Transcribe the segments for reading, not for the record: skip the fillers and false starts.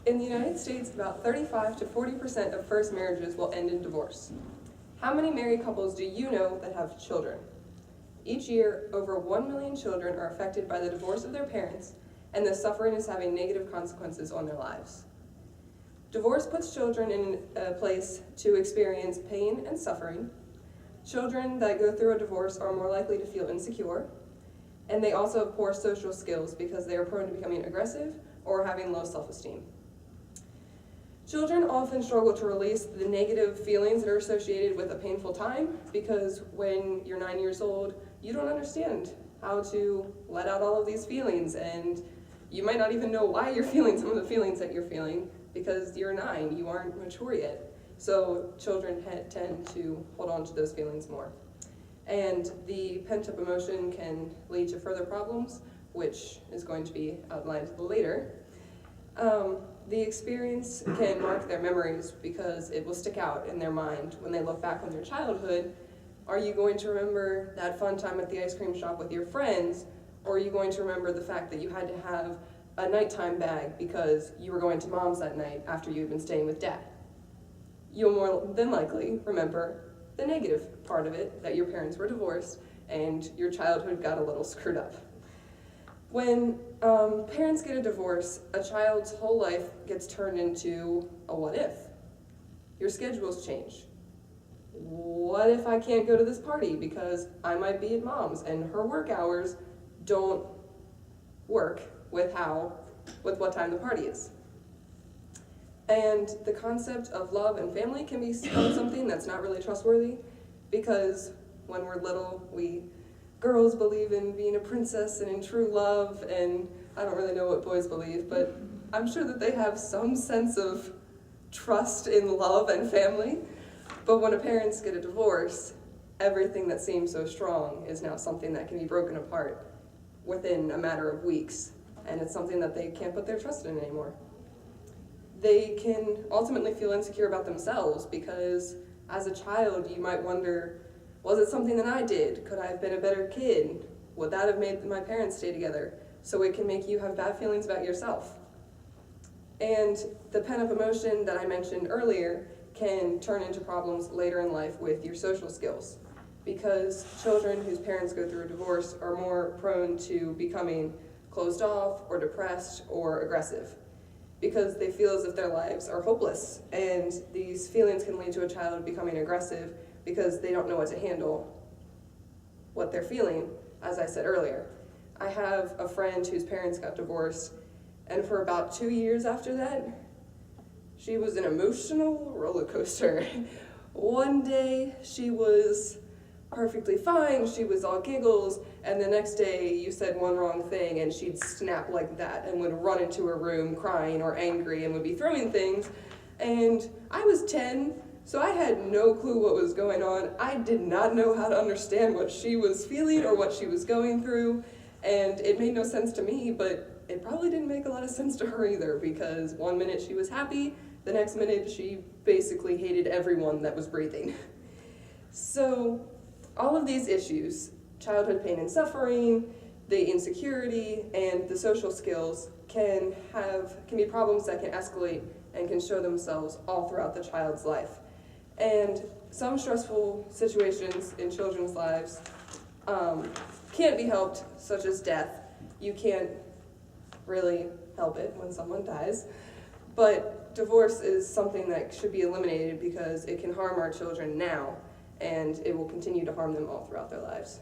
In the United States, about 35 to 40% of first marriages will end in divorce. How many married couples do you know that have children? Each year, over 1 million children are affected by the divorce of their parents, and the suffering is having negative consequences on their lives. Divorce puts children in a place to experience pain and suffering. Children that go through a divorce are more likely to feel insecure, and they also have poor social skills because they are prone to becoming aggressive or having low self-esteem. Children often struggle to release the negative feelings that are associated with a painful time because when you're 9 years old, you don't understand how to let out all of these feelings, and you might not even know why you're feeling some of the feelings that you're feeling because you're 9, you aren't mature yet. So children tend to hold on to those feelings more. And the pent-up emotion can lead to further problems, which is going to be outlined later. The experience can mark their memories because it will stick out in their mind when they look back on their childhood. Are you going to remember that fun time at the ice cream shop with your friends, or are you going to remember the fact that you had to have a nighttime bag because you were going to mom's that night after you had been staying with dad? You'll more than likely remember the negative part of it, that your parents were divorced and your childhood got a little screwed up. When parents get a divorce, a child's whole life gets turned into a what if. Your schedules change. What if I can't go to this party because I might be at mom's and her work hours don't work with what time the party is? And the concept of love and family can become something that's not really trustworthy because when we're little, girls believe in being a princess and in true love, and I don't really know what boys believe, but I'm sure that they have some sense of trust in love and family. But when parents get a divorce, everything that seems so strong is now something that can be broken apart within a matter of weeks, and it's something that they can't put their trust in anymore. They can ultimately feel insecure about themselves because as a child you might wonder, was it something that I did? Could I have been a better kid? Would that have made my parents stay together? So it can make you have bad feelings about yourself. And the pent-up emotion that I mentioned earlier can turn into problems later in life with your social skills because children whose parents go through a divorce are more prone to becoming closed off or depressed or aggressive because they feel as if their lives are hopeless, and these feelings can lead to a child becoming aggressive because they don't know what to handle what they're feeling, as I said earlier. I have a friend whose parents got divorced, and for about 2 years after that, she was an emotional roller coaster. One day she was perfectly fine, she was all giggles, and the next day you said one wrong thing and she'd snap like that and would run into her room crying or angry and would be throwing things. And I was 10, so I had no clue what was going on. I did not know how to understand what she was feeling or what she was going through, and it made no sense to me, but it probably didn't make a lot of sense to her either because one minute she was happy, the next minute she basically hated everyone that was breathing. So all of these issues, childhood pain and suffering, the insecurity, and the social skills can be problems that can escalate and can show themselves all throughout the child's life. And some stressful situations in children's lives can't be helped, such as death. You can't really help it when someone dies, but divorce is something that should be eliminated because it can harm our children now, and it will continue to harm them all throughout their lives.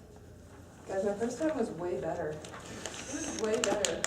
Guys, my first time was way better. It was way better.